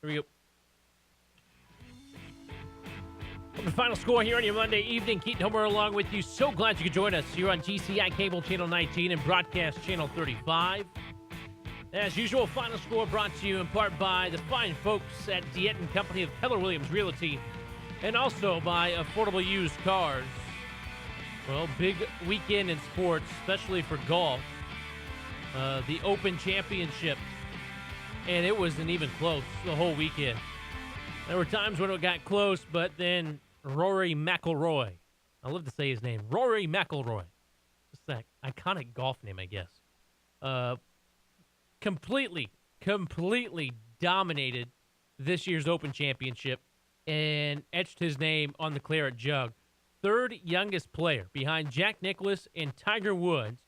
Here we go. The final score here on your Monday evening. Keaton Homer along with you. So glad you could join us here on GCI Cable Channel 19 and Broadcast Channel 35. As usual, final score brought to you in part by the fine folks at Diet & Company of Keller Williams Realty and also by Affordable Used Cars. Well, big weekend in sports, especially for golf. The Open Championship, and it wasn't even close the whole weekend. There were times when it got close, but then Rory McIlroy. I love to say his name. Rory McIlroy. Just that iconic golf name, I guess. Completely dominated this year's Open Championship and etched his name on the claret jug. Third youngest player behind Jack Nicklaus and Tiger Woods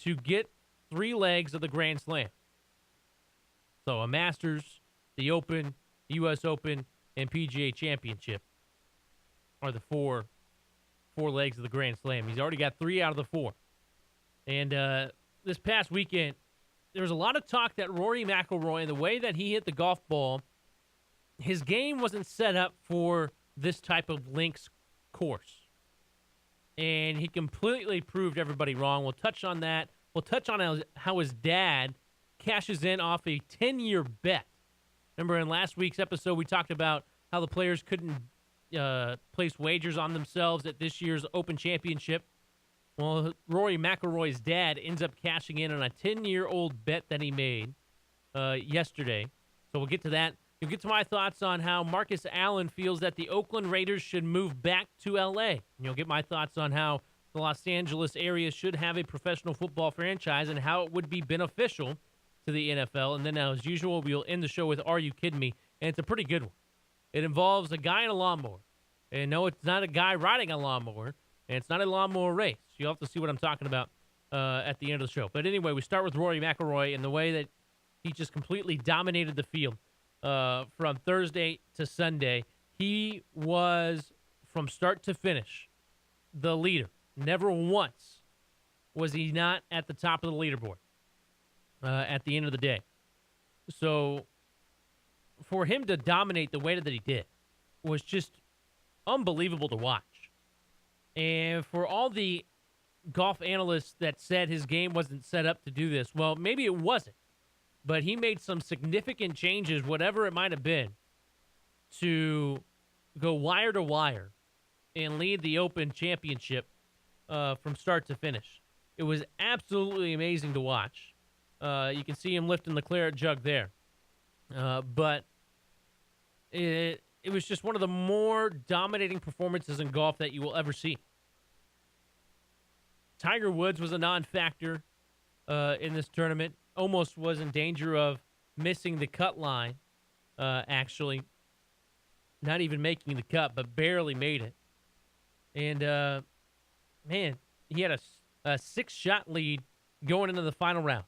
to get 3 legs of the Grand Slam. So a Masters, the Open, U.S. Open, and PGA Championship are the four legs of the Grand Slam. He's already got 3 out of the 4. And this past weekend, there was a lot of talk that Rory McIlroy and the way that he hit the golf ball, his game wasn't set up for this type of links course. And he completely proved everybody wrong. We'll touch on that. We'll touch on how his dad cashes in off a 10-year bet. Remember in last week's episode, we talked about how the players couldn't place wagers on themselves at this year's Open Championship. Well, Rory McIlroy's dad ends up cashing in on a 10-year-old bet that he made yesterday. So we'll get to that. You'll get to my thoughts on how Marcus Allen feels that the Oakland Raiders should move back to L.A. And you'll get my thoughts on how the Los Angeles area should have a professional football franchise and how it would be beneficial to the NFL. And then, as usual, we'll end the show with Are You Kidding Me? And it's a pretty good one. It involves a guy in a lawnmower. And no, it's not a guy riding a lawnmower. And it's not a lawnmower race. You'll have to see what I'm talking about at the end of the show. But anyway, we start with Rory McIlroy and the way that he just completely dominated the field from Thursday to Sunday. He was, from start to finish, the leader. Never once was he not at the top of the leaderboard at the end of the day. So for him to dominate the way that he did was just unbelievable to watch. And for all the golf analysts that said his game wasn't set up to do this, well, maybe it wasn't. But he made some significant changes, whatever it might have been, to go wire to wire and lead the Open Championship from start to finish. It was absolutely amazing to watch. You can see him lifting the claret jug there. But it was just one of the more dominating performances in golf that you will ever see. Tiger Woods was a non-factor in this tournament. Almost was in danger of missing the cut line, actually. Not even making the cut, but barely made it. And, man, he had a 6-shot lead going into the final round.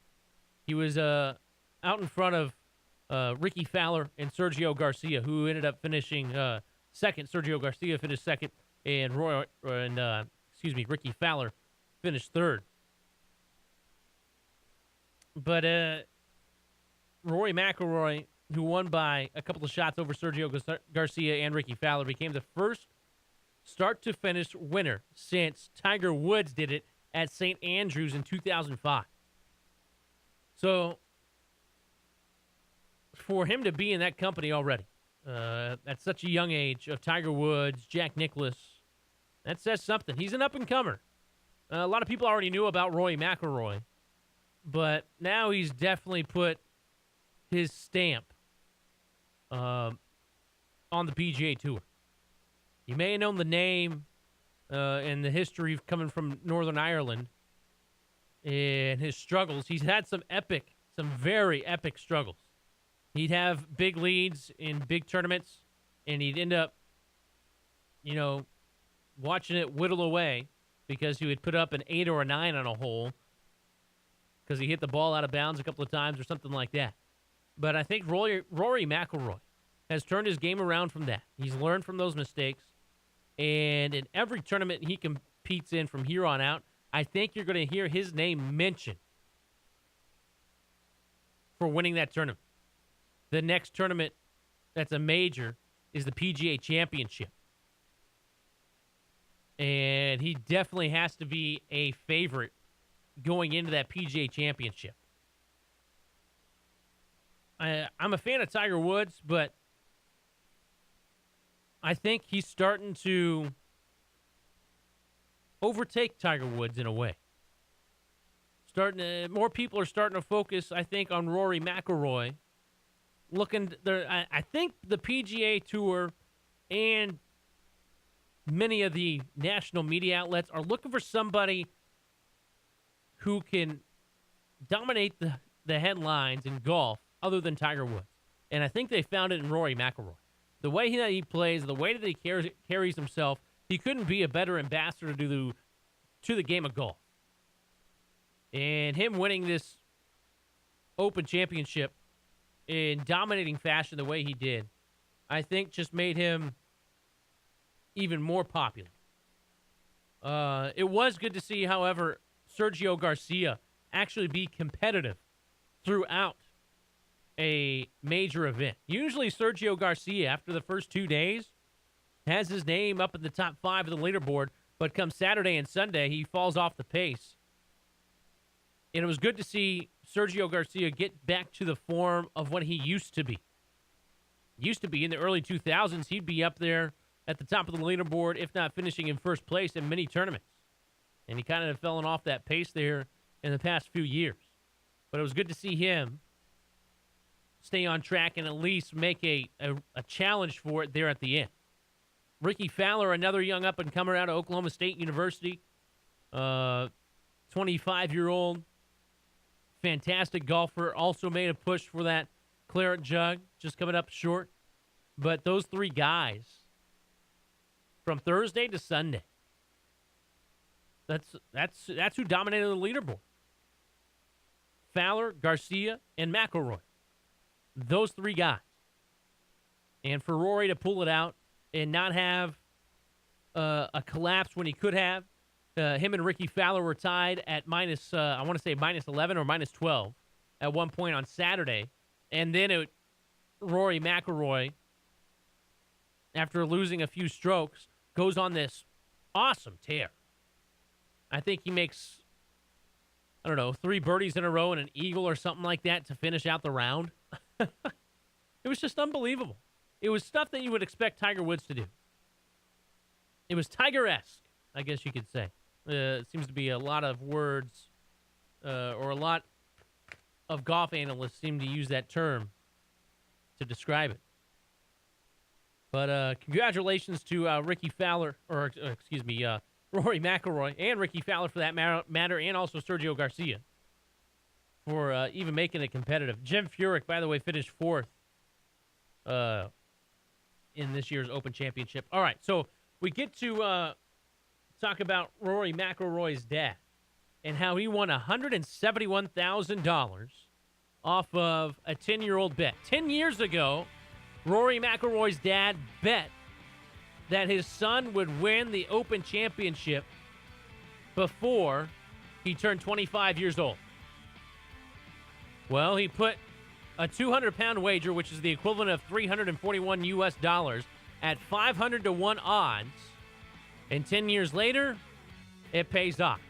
He was out in front of Ricky Fowler and Sergio Garcia, who ended up finishing second. Sergio Garcia finished second, and Ricky Fowler finished third. But Rory McIlroy, who won by a couple of shots over Sergio Garcia and Ricky Fowler, became the first start-to-finish winner since Tiger Woods did it at St. Andrews in 2005. So for him to be in that company already at such a young age of Tiger Woods, Jack Nicklaus, that says something. He's an up-and-comer. A lot of people already knew about Rory McIlroy, but now he's definitely put his stamp on the PGA Tour. You may have known the name and the history of coming from Northern Ireland and his struggles. He's had some very epic struggles. He'd have big leads in big tournaments, and he'd end up, watching it whittle away because he would put up an 8 or a 9 on a hole because he hit the ball out of bounds a couple of times or something like that. But I think Rory McIlroy has turned his game around from that. He's learned from those mistakes. And in every tournament he competes in from here on out, I think you're going to hear his name mentioned for winning that tournament. The next tournament that's a major is the PGA Championship. And he definitely has to be a favorite going into that PGA Championship. I'm a fan of Tiger Woods, but I think he's starting to overtake Tiger Woods in a way. More people are starting to focus, I think, on Rory McIlroy. I think the PGA Tour and many of the national media outlets are looking for somebody who can dominate the headlines in golf other than Tiger Woods. And I think they found it in Rory McIlroy. The way that he plays, the way that he carries himself, he couldn't be a better ambassador to the game of golf. And him winning this Open Championship in dominating fashion the way he did, I think just made him even more popular. It was good to see, however, Sergio Garcia actually be competitive throughout a major event. Usually Sergio Garcia, after the first 2 days, has his name up in the top 5 of the leaderboard, but come Saturday and Sunday, he falls off the pace. And it was good to see Sergio Garcia get back to the form of what he used to be. Used to be in the early 2000s, he'd be up there at the top of the leaderboard, if not finishing in first place in many tournaments. And he kind of fallen off that pace there in the past few years. But it was good to see him stay on track and at least make a challenge for it there at the end. Ricky Fowler, another young up-and-comer out of Oklahoma State University, 25-year-old, fantastic golfer, also made a push for that claret jug, just coming up short. But those three guys, from Thursday to Sunday, that's who dominated the leaderboard. Fowler, Garcia, and McIlroy. Those three guys. And for Rory to pull it out and not have a collapse when he could have, him and Ricky Fowler were tied at minus 11 or minus 12 at one point on Saturday. And then Rory McIlroy, after losing a few strokes, goes on this awesome tear. I think he makes, 3 birdies in a row and an eagle or something like that to finish out the round. It was just unbelievable. It was stuff that you would expect Tiger Woods to do. It was Tiger-esque, I guess you could say. It seems to be a lot of words, or a lot of golf analysts seem to use that term to describe it. But congratulations to Ricky Fowler, Rory McIlroy, and Ricky Fowler for that matter, and also Sergio Garcia for even making it competitive. Jim Furyk, by the way, finished 4th in this year's Open Championship. All right, so we get to talk about Rory McIlroy's dad and how he won $171,000 off of a 10-year-old bet. 10 years ago, Rory McIlroy's dad bet that his son would win the Open Championship before he turned 25 years old. Well, he put a 200-pound wager, which is the equivalent of $341 US, at 500 to 1 odds. And 10 years later, it pays off.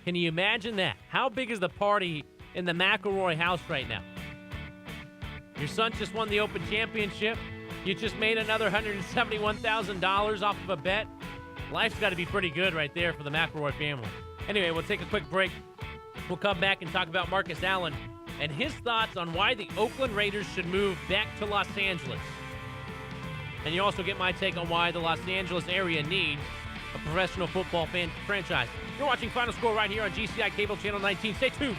Can you imagine that? How big is the party in the McIlroy house right now? Your son just won the Open Championship. You just made another $171,000 off of a bet. Life's got to be pretty good right there for the McIlroy family. Anyway, we'll take a quick break. We'll come back and talk about Marcus Allen and his thoughts on why the Oakland Raiders should move back to Los Angeles. And you also get my take on why the Los Angeles area needs a professional football franchise. You're watching Final Score right here on GCI Cable Channel 19. Stay tuned.